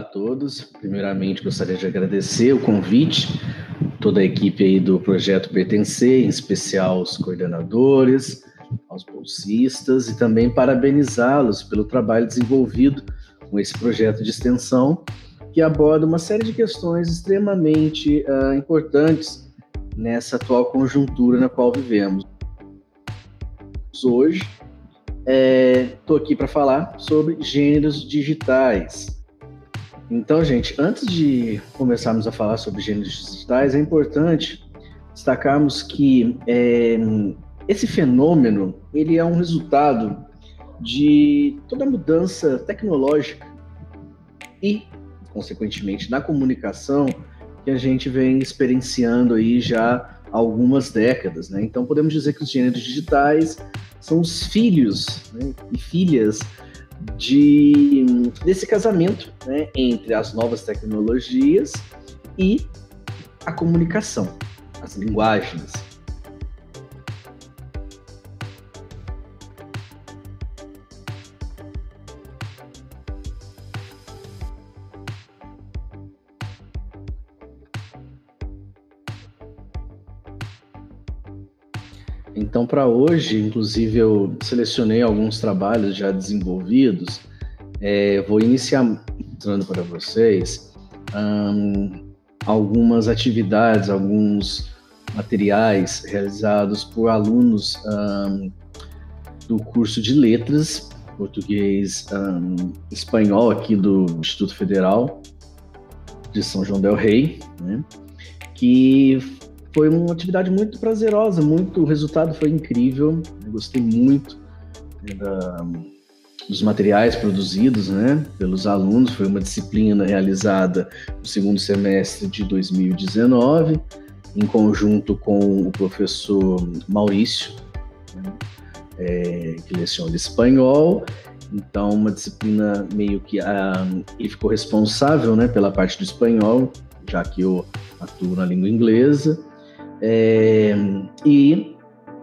Olá a todos. Primeiramente, gostaria de agradecer o convite, toda a equipe aí do Projeto Pertencer, em especial os coordenadores, aos bolsistas e também parabenizá-los pelo trabalho desenvolvido com esse projeto de extensão que aborda uma série de questões extremamente importantes nessa atual conjuntura na qual vivemos. Hoje, estou aqui para falar sobre gêneros digitais. Então, gente, antes de começarmos a falar sobre gêneros digitais, é importante destacarmos que esse fenômeno ele é um resultado de toda a mudança tecnológica e, consequentemente, na comunicação que a gente vem experienciando aí já há algumas décadas, né? Então, podemos dizer que os gêneros digitais são os filhos, né, e filhas desse casamento, né, entre as novas tecnologias e a comunicação, as linguagens. Então, para hoje, inclusive, eu selecionei alguns trabalhos já desenvolvidos. Vou iniciar mostrando para vocês algumas atividades, alguns materiais realizados por alunos do curso de Letras, Português Espanhol, aqui do Instituto Federal de São João del Rei, né? Que foi uma atividade muito prazerosa, o resultado foi incrível, eu gostei muito dos materiais produzidos, né, pelos alunos. Foi uma disciplina realizada no segundo semestre de 2019, em conjunto com o professor Maurício, né, que leciona espanhol. Então, uma disciplina meio que ele ficou responsável, né, pela parte do espanhol, já que eu atuo na língua inglesa. E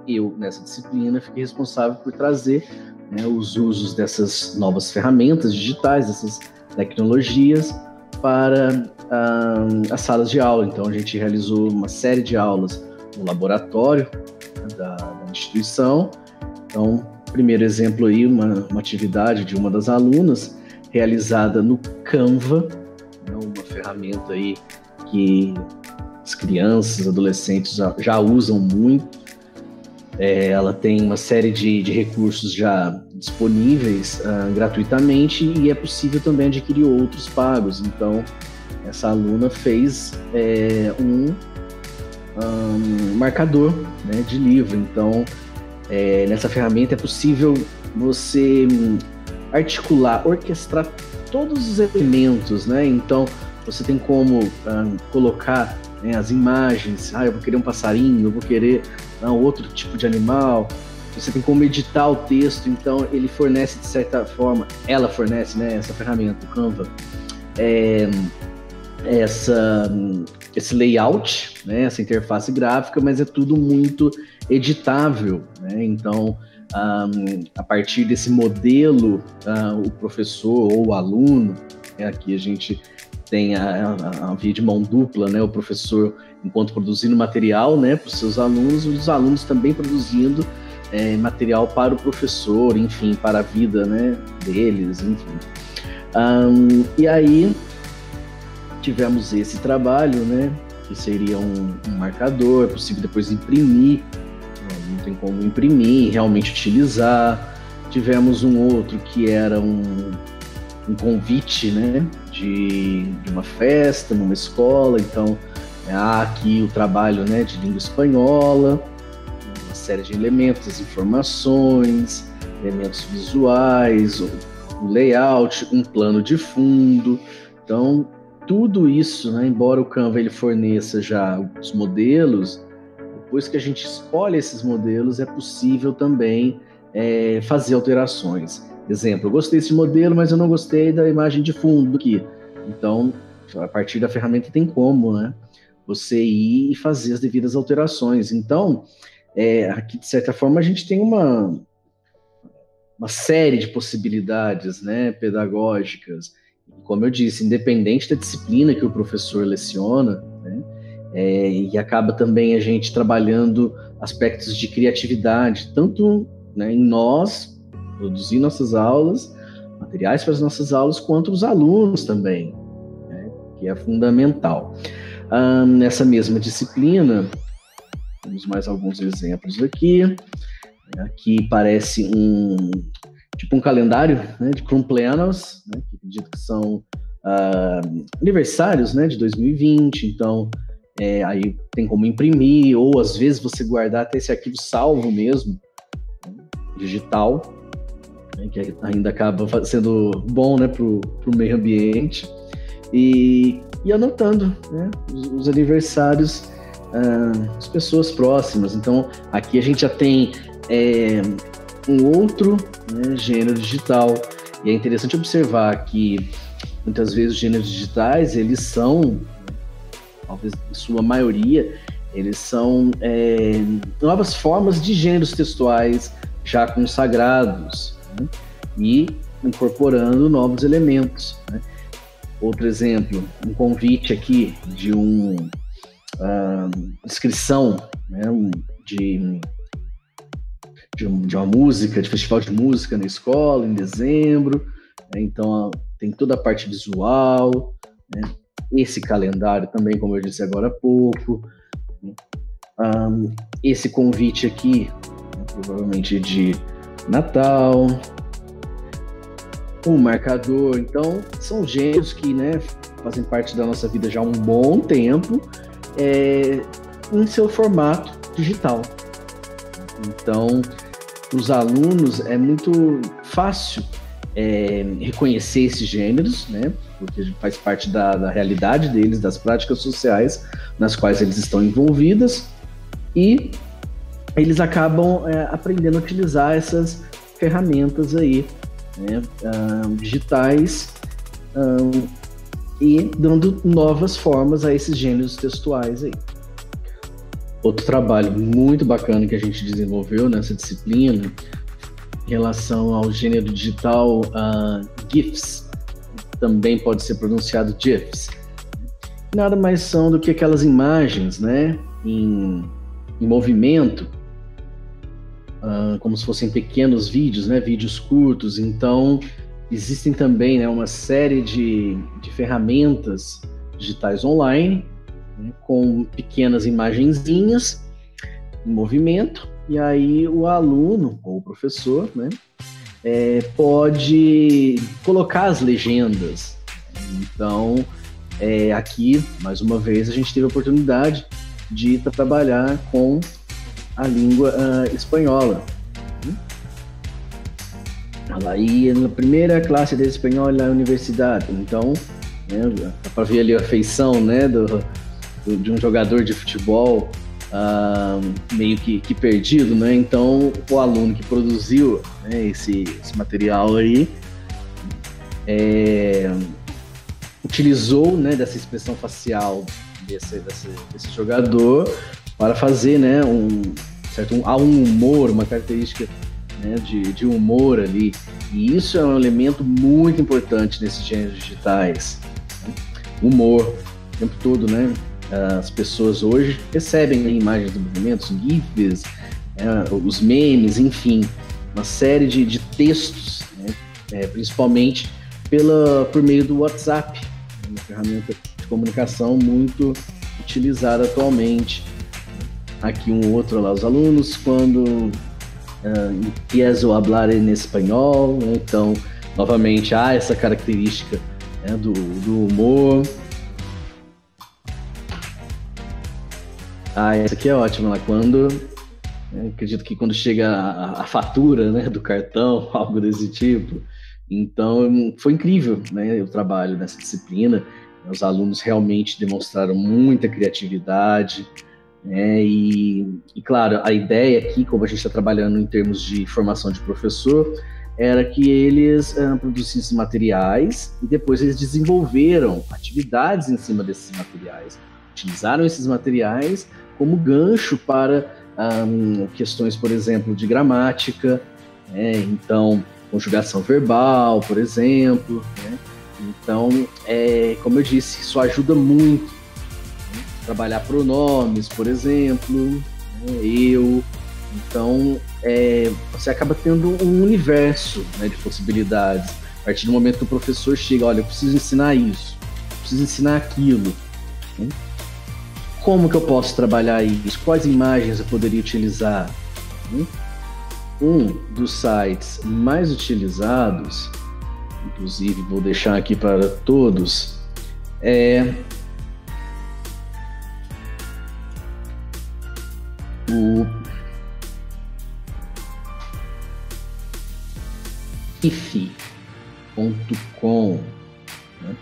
eu, nessa disciplina, fiquei responsável por trazer, né, os usos dessas novas ferramentas digitais, dessas tecnologias, para as salas de aula. Então, a gente realizou uma série de aulas no laboratório, né, da instituição. Então, primeiro exemplo aí, uma atividade de uma das alunas, realizada no Canva, né, uma ferramenta aí que as crianças, adolescentes já usam muito. Ela tem uma série de recursos já disponíveis gratuitamente, e é possível também adquirir outros pagos. Então, essa aluna fez um marcador, né, de livro. Então, nessa ferramenta é possível você articular, orquestrar todos os elementos, né? Então, você tem como colocar, né, as imagens. Eu vou querer um passarinho, eu vou querer outro tipo de animal. Você tem como editar o texto. Então, ele fornece, de certa forma, ela fornece, né, essa ferramenta, o Canva, esse layout, né, essa interface gráfica, mas é tudo muito editável, né? Então, a partir desse modelo, o professor ou o aluno, aqui a gente tem a via de mão dupla, né? O professor, enquanto produzindo material, né, para os seus alunos, os alunos também produzindo material para o professor, enfim, para a vida, né, deles, enfim. E aí tivemos esse trabalho, né, que seria um marcador. É possível depois imprimir, não tem como imprimir, realmente utilizar. Tivemos um outro que era um convite, né, de uma festa numa escola. Então, aqui o trabalho, né, de língua espanhola, uma série de elementos, informações, elementos visuais, o layout, um plano de fundo. Então, tudo isso, né, embora o Canva ele forneça já os modelos, depois que a gente escolhe esses modelos, é possível também fazer alterações. Exemplo, eu gostei desse modelo, mas eu não gostei da imagem de fundo aqui. Então, a partir da ferramenta tem como, né, você ir e fazer as devidas alterações. Então, aqui, de certa forma, a gente tem uma série de possibilidades, né, pedagógicas Como eu disse, independente da disciplina que o professor leciona, né, e acaba também a gente trabalhando aspectos de criatividade, tanto, né, em nós, produzir nossas aulas, materiais para as nossas aulas, quanto os alunos também, né, que é fundamental. Nessa mesma disciplina, temos mais alguns exemplos aqui. Aqui parece um calendário, né, de cumpleaños, né, que acredito que são aniversários, né, de 2020. Então, aí tem como imprimir, ou às vezes você guardar até esse arquivo salvo mesmo, né, digital, né, que ainda acaba sendo bom, né, para o meio ambiente, e anotando, né, os aniversários das pessoas próximas. Então, aqui a gente já tem um outro, né, gênero digital, e é interessante observar que muitas vezes os gêneros digitais, eles são, talvez em sua maioria, eles são novas formas de gêneros textuais já consagrados, né, e incorporando novos elementos, né. Outro exemplo, um convite aqui de inscrição, né, de uma música, de festival de música na escola, em dezembro, né? Então tem toda a parte visual, né? Esse calendário também, como eu disse agora há pouco, né? Esse convite aqui, né, provavelmente de Natal, um marcador. Então, são gêneros que, né, fazem parte da nossa vida já há um bom tempo, em seu formato digital. Então, para os alunos é muito fácil reconhecer esses gêneros, né, porque faz parte da realidade deles, das práticas sociais nas quais eles estão envolvidos, e eles acabam aprendendo a utilizar essas ferramentas aí, né, digitais, e dando novas formas a esses gêneros textuais aí. Outro trabalho muito bacana que a gente desenvolveu nessa disciplina em relação ao gênero digital GIFs, também pode ser pronunciado GIFs. Nada mais são do que aquelas imagens, né, em movimento, como se fossem pequenos vídeos, né, vídeos curtos. Então, existem também, né, uma série de ferramentas digitais online, né, com pequenas imagenzinhas em movimento, e aí o aluno ou o professor, né, pode colocar as legendas. Então, aqui, mais uma vez, a gente teve a oportunidade de trabalhar com a língua espanhola. E na primeira classe de espanhol na universidade. Então, né, dá para ver ali a feição, né, de um jogador de futebol meio que perdido, né? Então, o aluno que produziu, né, esse material aí utilizou, né, dessa expressão facial desse jogador para fazer, né, um humor, uma característica, né, de humor ali. E isso é um elemento muito importante nesses gêneros digitais, né? Humor, o tempo todo, né? As pessoas hoje recebem imagens de movimentos, GIFs, os memes, enfim, uma série de textos, né? Principalmente por meio do WhatsApp, uma ferramenta de comunicação muito utilizada atualmente. Aqui um outro lá, os alunos quando empiezo a hablar em espanhol, né? Então, novamente, há essa característica, né, do humor. Essa aqui é ótima, lá quando, acredito que quando chega a fatura, né, do cartão, algo desse tipo. Então, foi incrível, né, o trabalho nessa disciplina. Os alunos realmente demonstraram muita criatividade, né, e claro, a ideia aqui, como a gente está trabalhando em termos de formação de professor, era que eles produzissem esses materiais e depois eles desenvolveram atividades em cima desses materiais. Utilizaram esses materiais como gancho para questões, por exemplo, de gramática, né? Então, conjugação verbal, por exemplo, né? Então, como eu disse, isso ajuda muito, né? Trabalhar pronomes, por exemplo, né? Eu. Então, você acaba tendo um universo, né, de possibilidades. A partir do momento que o professor chega, olha, eu preciso ensinar isso, eu preciso ensinar aquilo, né? Como que eu posso trabalhar isso? Quais imagens eu poderia utilizar? Um dos sites mais utilizados, inclusive vou deixar aqui para todos, é o ife.com, né?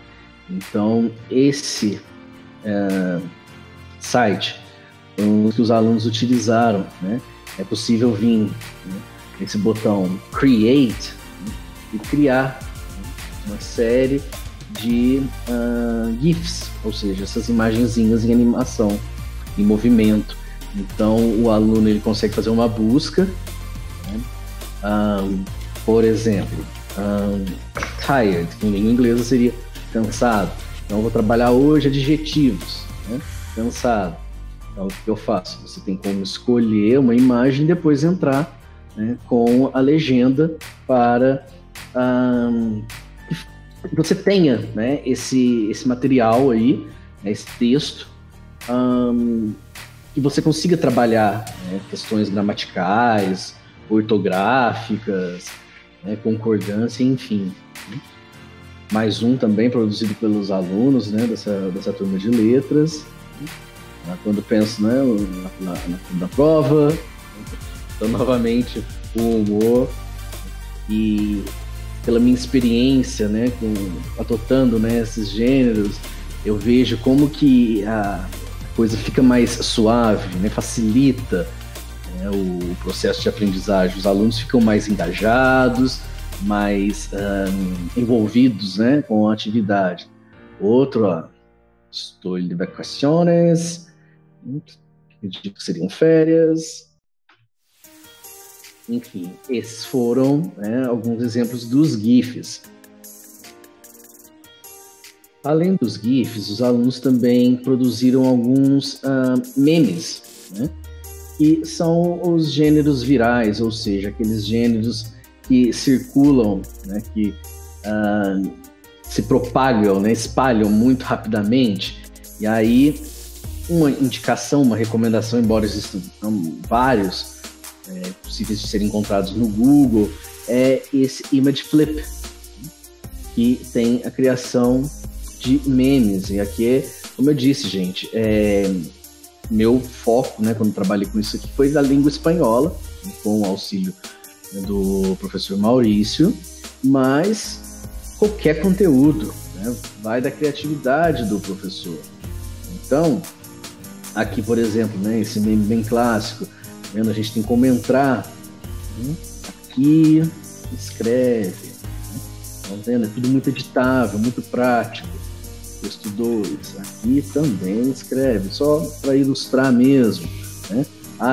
Então, esse site foi um que os alunos utilizaram, né? É possível vir, né, esse botão Create, né, e criar, né, uma série de GIFs, ou seja, essas imagenzinhas em animação, em movimento. Então, o aluno ele consegue fazer uma busca, né? Por exemplo, tired, que em língua inglesa seria cansado. Então, eu vou trabalhar hoje adjetivos, né? Cansado. Então, o que eu faço? Você tem como escolher uma imagem e depois entrar, né, com a legenda para que você tenha, né, esse material aí, né, esse texto, que você consiga trabalhar, né, questões gramaticais, ortográficas, né, concordância, enfim. Mais um também produzido pelos alunos, né, dessa turma de letras. Quando penso, né, na prova, então novamente o humor, e pela minha experiência, né, adotando, né, esses gêneros, eu vejo como que a coisa fica mais suave, né, facilita, né, o processo de aprendizagem. Os alunos ficam mais engajados, mais envolvidos, né, com a atividade. Outro, ó, estou de vacaciones, que seriam férias. Enfim, esses foram, né, alguns exemplos dos GIFs. Além dos GIFs, os alunos também produziram alguns memes, né, que são os gêneros virais, ou seja, aqueles gêneros que circulam, né, que se propagam, né, espalham muito rapidamente. E aí, uma indicação, uma recomendação, embora existam vários possíveis de serem encontrados no Google, é esse Image Flip, que tem a criação de memes. E aqui é, como eu disse, gente, meu foco, né, quando trabalhei com isso aqui, foi da língua espanhola, com o auxílio, né, do professor Maurício, mas qualquer conteúdo, né, vai da criatividade do professor. Então, aqui, por exemplo, né, esse meme bem clássico, vendo, a gente tem como entrar, né, aqui, escreve, né, tá vendo? É tudo muito editável, muito prático. Texto 2, aqui também escreve, só para ilustrar mesmo, né?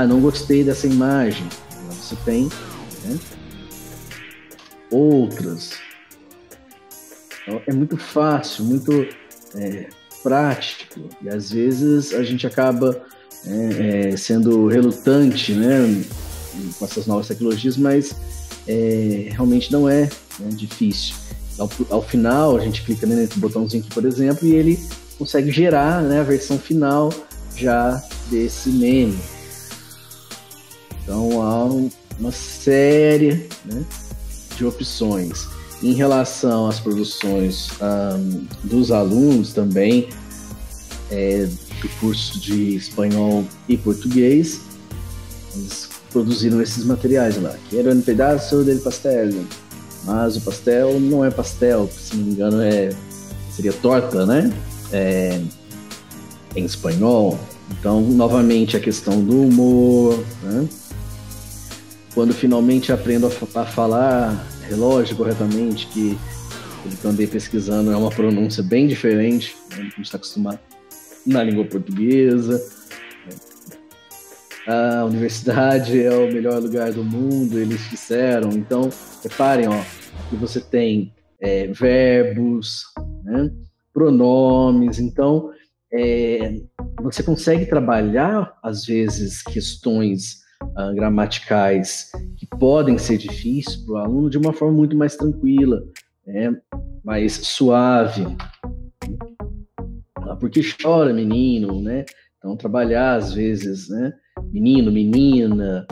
Não gostei dessa imagem. Você tem, né, outras. Então, é muito fácil, muito prático, e às vezes a gente acaba sendo relutante, né, com essas novas tecnologias, mas realmente não é, né, difícil. Ao final, a gente clica, né, nesse botãozinho aqui, por exemplo, e ele consegue gerar, né, a versão final já desse meme. Então há uma série, né, de opções. Em relação às produções dos alunos também, do curso de espanhol e português, eles produziram esses materiais lá. Quero um pedaço del pastel, mas o pastel não é pastel, se não me engano seria torta, né? Em espanhol. Então, novamente, a questão do humor, né? Quando finalmente aprendo a falar relógio corretamente, que pelo que eu andei pesquisando é uma pronúncia bem diferente, né, do que a gente está acostumado na língua portuguesa. A universidade é o melhor lugar do mundo, eles disseram. Então, reparem, ó, aqui você tem verbos, né? Pronomes. Então, você consegue trabalhar, às vezes, questões gramaticais que podem ser difíceis para o aluno de uma forma muito mais tranquila, né? Mais suave. Por que chora, menino, né? Então, trabalhar, às vezes, né? Menino, menina,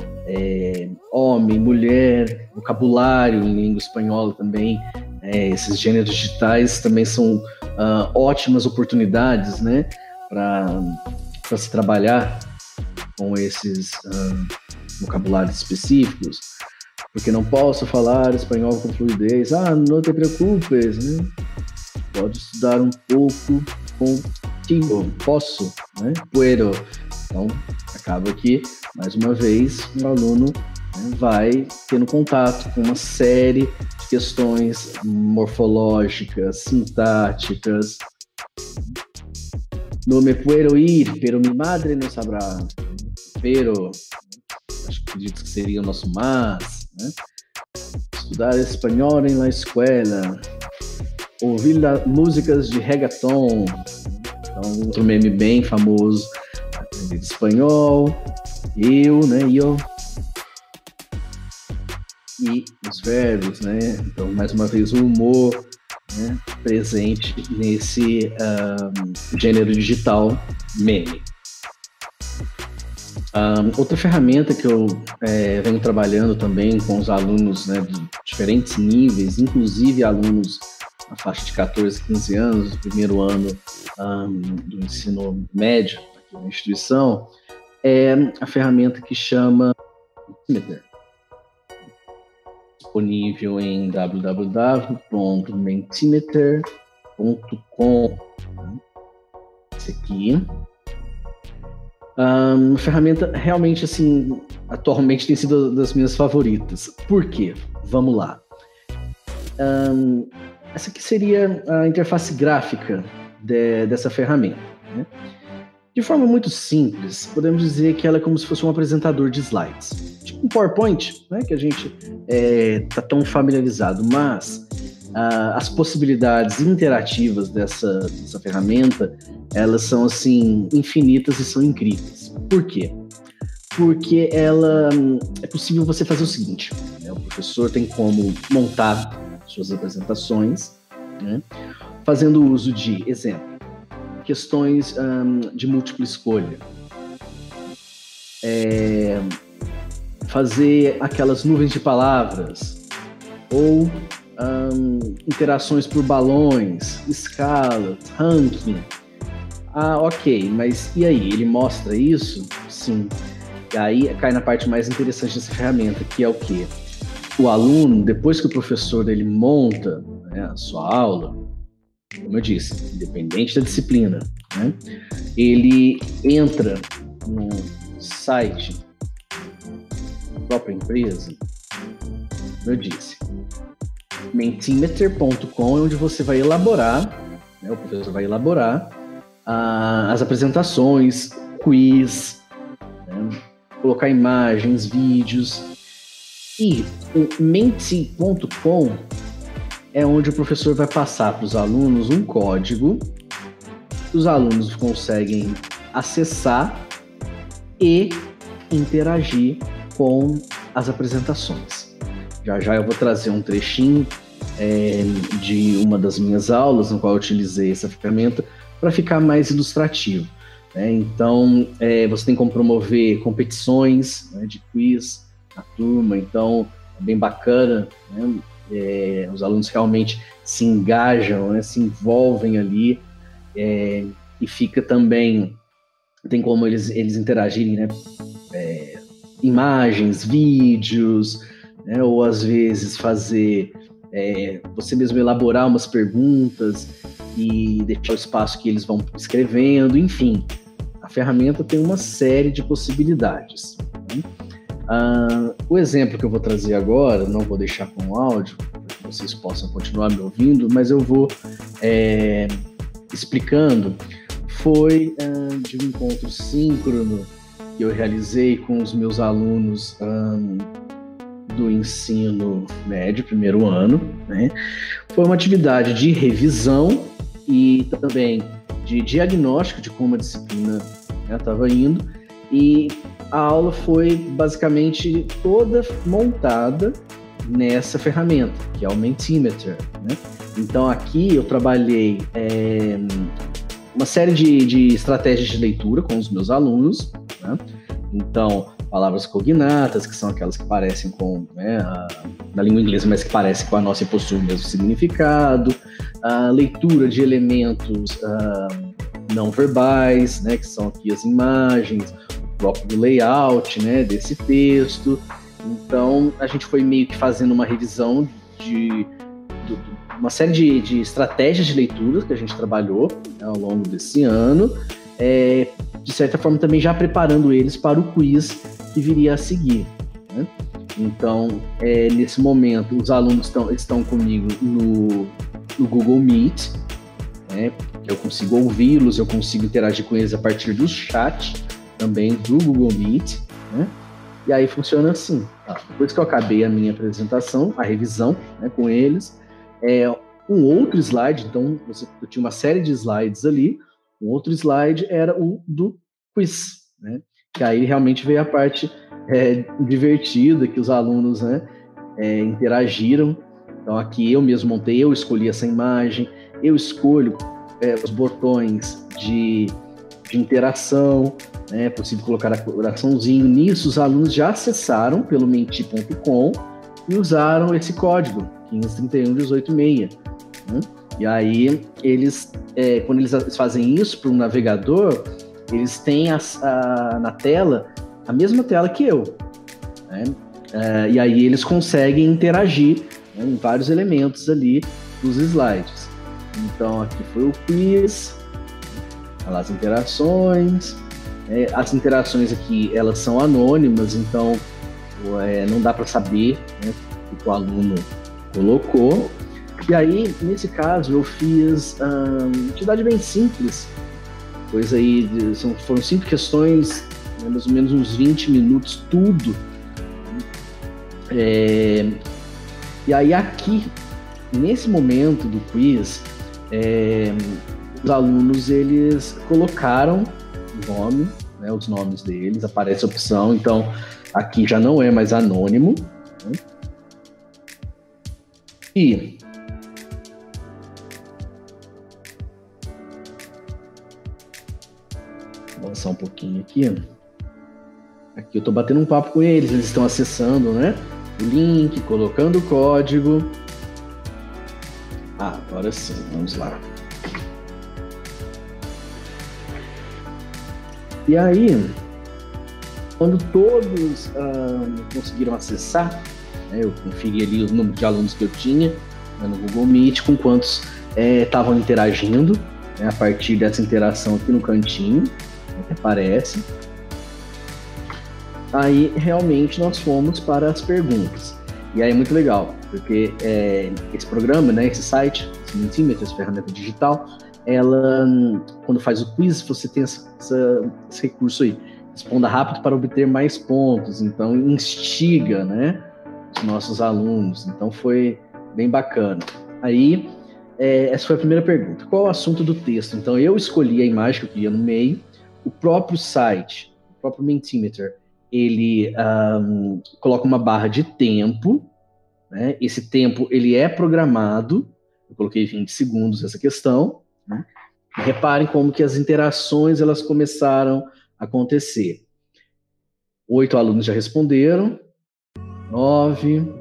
homem, mulher, vocabulário em língua espanhola também. Esses gêneros digitais também são ótimas oportunidades, né? Para se trabalhar com esses vocabulários específicos. Porque não posso falar espanhol com fluidez. Não te preocupes, né? Pode estudar um pouco contigo. Posso, né? Puedo. Então, acaba que, mais uma vez, o aluno, né, vai tendo contato com uma série de questões morfológicas, sintáticas. No me puedo ir, pero mi madre no sabrá. Pero, acredito que seria o nosso mas, né? Estudar espanhol em la escuela. Ouvir músicas de reggaeton. Então, outro meme bem famoso. Aprender espanhol. Eu. E os verbos, né? Então, mais uma vez, o humor, né, presente nesse gênero digital meme. Outra ferramenta que eu venho trabalhando também com os alunos, né, de diferentes níveis, inclusive alunos na faixa de 14, 15 anos, do primeiro ano do ensino médio aqui na instituição, é a ferramenta que chama Mentimeter. Disponível em www.mentimeter.com. Esse aqui. Uma ferramenta realmente, assim, atualmente tem sido das minhas favoritas. Por quê? Vamos lá. Essa aqui seria a interface gráfica dessa ferramenta, né? De forma muito simples, podemos dizer que ela é como se fosse um apresentador de slides. Tipo um PowerPoint, né, que a gente está tão familiarizado, mas as possibilidades interativas dessa ferramenta, elas são, assim, infinitas e são incríveis. Por quê? Porque é possível você fazer o seguinte, né? O professor tem como montar suas apresentações, né, fazendo uso de, exemplo, questões de múltipla escolha, fazer aquelas nuvens de palavras, ou interações por balões, escalas, ranking. Ok, mas e aí? Ele mostra isso? Sim. E aí cai na parte mais interessante dessa ferramenta, que é o quê? O aluno, depois que o professor dele monta, né, a sua aula, como eu disse, independente da disciplina, né, ele entra no site da própria empresa, como eu disse, Mentimeter.com é onde você vai elaborar, né, o professor vai elaborar as apresentações, quiz, né, colocar imagens, vídeos. E o Menti.com é onde o professor vai passar para os alunos um código que os alunos conseguem acessar e interagir com as apresentações. Já eu vou trazer um trechinho de uma das minhas aulas, no qual eu utilizei essa ferramenta, para ficar mais ilustrativo, né? Então, você tem como promover competições, né, de quiz na turma, então é bem bacana, né? Os alunos realmente se engajam, né, se envolvem ali, e fica também, tem como eles interagirem, né, imagens, vídeos, né, ou às vezes fazer, você mesmo elaborar umas perguntas e deixar o espaço que eles vão escrevendo, enfim, a ferramenta tem uma série de possibilidades, né? O exemplo que eu vou trazer agora, não vou deixar com o áudio, para que vocês possam continuar me ouvindo, mas eu vou explicando, foi de um encontro síncrono que eu realizei com os meus alunos do ensino médio, primeiro ano, né? Foi uma atividade de revisão, e também de diagnóstico de como a disciplina estava indo, e a aula foi basicamente toda montada nessa ferramenta, que é o Mentimeter, né? Então aqui eu trabalhei uma série de estratégias de leitura com os meus alunos, né? Então, palavras cognatas, que são aquelas que parecem com, na língua inglesa, mas que parecem com a nossa e possuem o mesmo significado, a leitura de elementos não verbais, né, que são aqui as imagens, o próprio layout, né, desse texto. Então, a gente foi meio que fazendo uma revisão de uma série de estratégias de leitura que a gente trabalhou, né, ao longo desse ano, de certa forma também já preparando eles para o quiz que viria a seguir, né? Então, nesse momento, os alunos estão comigo no Google Meet, né? Eu consigo ouvi-los, eu consigo interagir com eles a partir do chat também do Google Meet, né? E aí funciona assim, tá? Depois que eu acabei a minha apresentação, a revisão, né, com eles, um outro slide, então eu tinha uma série de slides ali, um outro slide era o do quiz, né? Que aí realmente veio a parte divertida, que os alunos, né, interagiram. Então aqui eu mesmo montei, eu escolhi essa imagem, eu escolho os botões de interação, né? É possível colocar coraçãozinho. Nisso os alunos já acessaram pelo menti.com e usaram esse código 1531186, né? E aí eles, quando eles fazem isso para um navegador, eles têm na tela a mesma tela que eu, né? E aí eles conseguem interagir, né, em vários elementos ali dos slides. Então aqui foi o quiz, as interações. As interações aqui, elas são anônimas, então não dá para saber, né, o que o aluno colocou. E aí, nesse caso, eu fiz atividade bem simples, coisa aí, foram 5 questões, né, mais ou menos uns 20 minutos, tudo. E aí aqui, nesse momento do quiz, os alunos, eles colocaram o nome, né, os nomes deles, aparece a opção, então aqui já não é mais anônimo, né? E vou avançar um pouquinho aqui. Aqui eu tô batendo um papo com eles estão acessando, né, o link, colocando o código. Agora sim, vamos lá. E aí, quando todos conseguiram acessar, né, eu conferi ali o número de alunos que eu tinha, né, no Google Meet, com quantos estavam interagindo, né, a partir dessa interação aqui no cantinho, né, que aparece. Aí, realmente, nós fomos para as perguntas. E aí é muito legal, porque esse programa, né, esse site, esse Mentimeter, essa ferramenta digital, ela, quando faz o quiz, você tem esse recurso aí, responda rápido para obter mais pontos, então instiga, né, os nossos alunos, então foi bem bacana. Aí, essa foi a primeira pergunta, qual é o assunto do texto? Então eu escolhi a imagem que eu queria no meio, o próprio site, o próprio Mentimeter, ele coloca uma barra de tempo, né, esse tempo ele é programado, eu coloquei 20 segundos essa questão, né? Reparem como que as interações elas começaram a acontecer. 8 alunos já responderam, 9,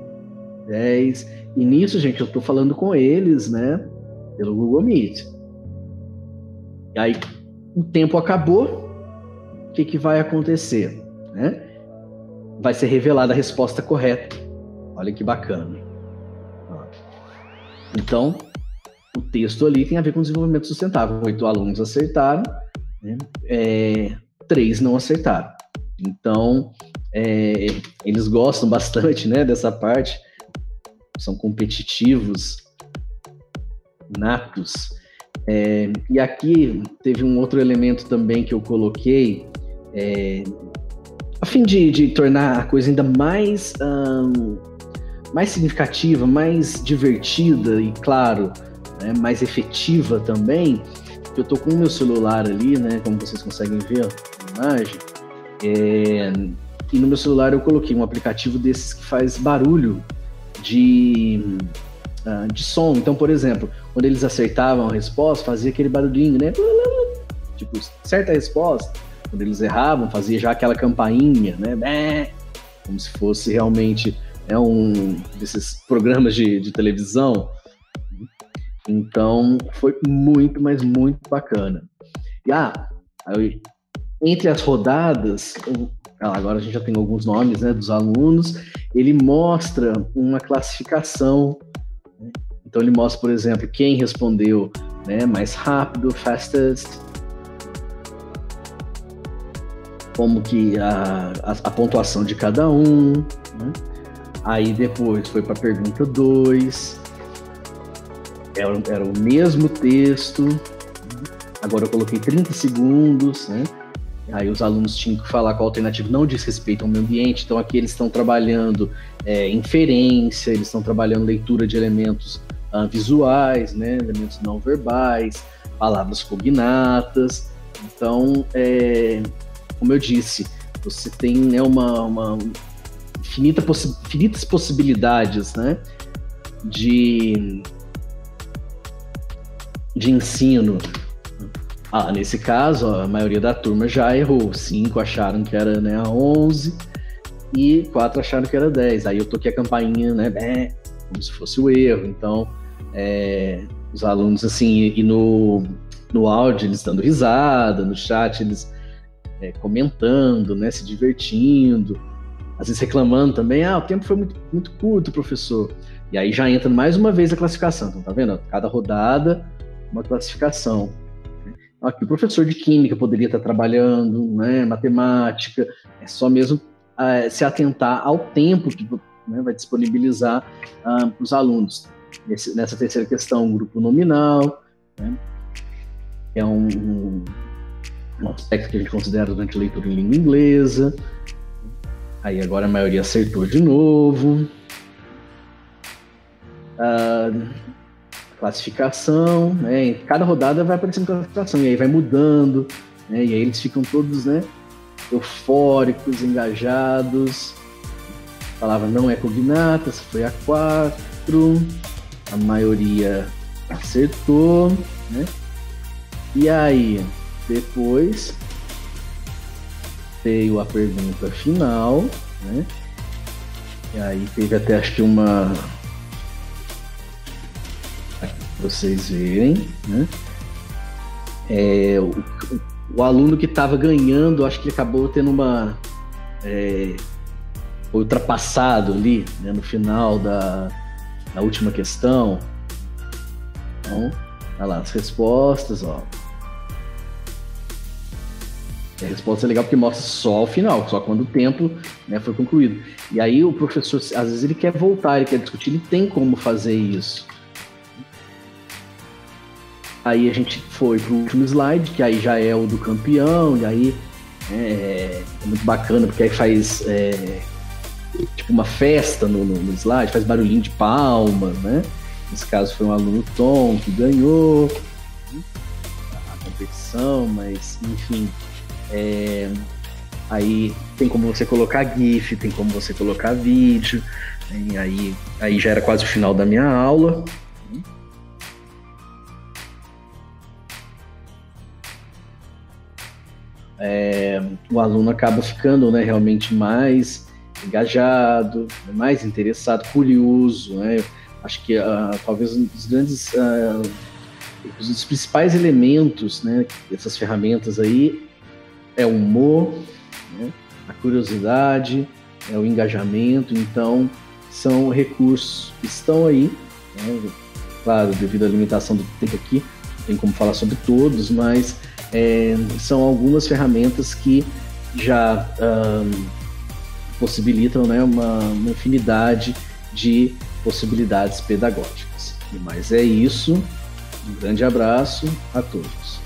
10, e nisso, gente, eu estou falando com eles, né, pelo Google Meet. E aí, o tempo acabou, o que vai acontecer, né? Vai ser revelada a resposta correta. Olha que bacana. Então, o texto ali tem a ver com desenvolvimento sustentável. 8 alunos acertaram, né? 3 não acertaram. Então, eles gostam bastante, né, dessa parte. São competitivos, natos. E aqui teve um outro elemento também que eu coloquei, a fim de tornar a coisa ainda mais significativa, mais divertida e, claro, né, mais efetiva também, eu tô com o meu celular ali, né, como vocês conseguem ver a imagem, e no meu celular eu coloquei um aplicativo desses que faz barulho de som. Então, por exemplo, quando eles acertavam a resposta, fazia aquele barulhinho, né? Tipo, certa resposta. Quando eles erravam, fazia já aquela campainha, né? Como se fosse realmente um desses programas de televisão. Então, foi muito, mas muito bacana. E, entre as rodadas, agora a gente já tem alguns nomes, né, dos alunos, ele mostra uma classificação, né? Então ele mostra, por exemplo, quem respondeu, né, mais rápido, fastest, como que a pontuação de cada um, né? Aí depois foi para a pergunta 2, era o mesmo texto, agora eu coloquei 30 segundos, né? Aí os alunos tinham que falar qual alternativa não diz respeito ao meio ambiente. Então aqui eles estão trabalhando inferência, eles estão trabalhando leitura de elementos visuais, né? Elementos não verbais, palavras cognatas. Então, como eu disse, você tem, né, uma infinitas possibilidades, né, de ensino. Nesse caso, a maioria da turma já errou. 5 acharam que era, né, 11 e 4 acharam que era 10. Aí eu toquei a campainha, né, como se fosse o erro. Então, os alunos, assim, e no áudio eles dando risada, no chat eles comentando, né, se divertindo, às vezes reclamando também, o tempo foi muito, muito curto, professor. E aí já entra mais uma vez a classificação. Então, tá vendo? Cada rodada, uma classificação. Aqui o professor de química poderia estar trabalhando, né, matemática, é só mesmo se atentar ao tempo que, né, vai disponibilizar para os alunos. Nessa terceira questão, grupo nominal, né, é um aspecto que a gente considera durante a leitura em língua inglesa. Aí agora a maioria acertou de novo. Classificação, né? Em cada rodada vai aparecendo classificação, e aí vai mudando, né? E aí eles ficam todos, né, eufóricos, engajados. A palavra não é cognata, essa foi a 4, a maioria acertou, né? E aí, depois veio a pergunta final, né? E aí teve até, acho que uma... vocês verem, né? O aluno que estava ganhando, acho que acabou tendo ultrapassado ali, né, no final da última questão. Então, olha lá, as respostas, ó. A resposta é legal porque mostra só o final, só quando o tempo, né, foi concluído. E aí o professor, às vezes ele quer voltar, ele quer discutir, ele tem como fazer isso. Aí a gente foi pro último slide, que aí já é o do campeão, e aí é muito bacana, porque aí faz tipo uma festa no slide, faz barulhinho de palmas, né? Nesse caso foi um aluno Tom que ganhou a competição, mas enfim, aí tem como você colocar GIF, tem como você colocar vídeo, e aí já era quase o final da minha aula. O aluno acaba ficando, né, realmente mais engajado, mais interessado, curioso, né? Acho que talvez um dos grandes, um dos principais elementos, né, dessas ferramentas aí é o humor, né, a curiosidade, o engajamento. Então são recursos que estão aí, né? Claro, devido à limitação do tempo aqui, não tem como falar sobre todos, mas são algumas ferramentas que já possibilitam, né, uma infinidade de possibilidades pedagógicas. Mas é isso. Um grande abraço a todos.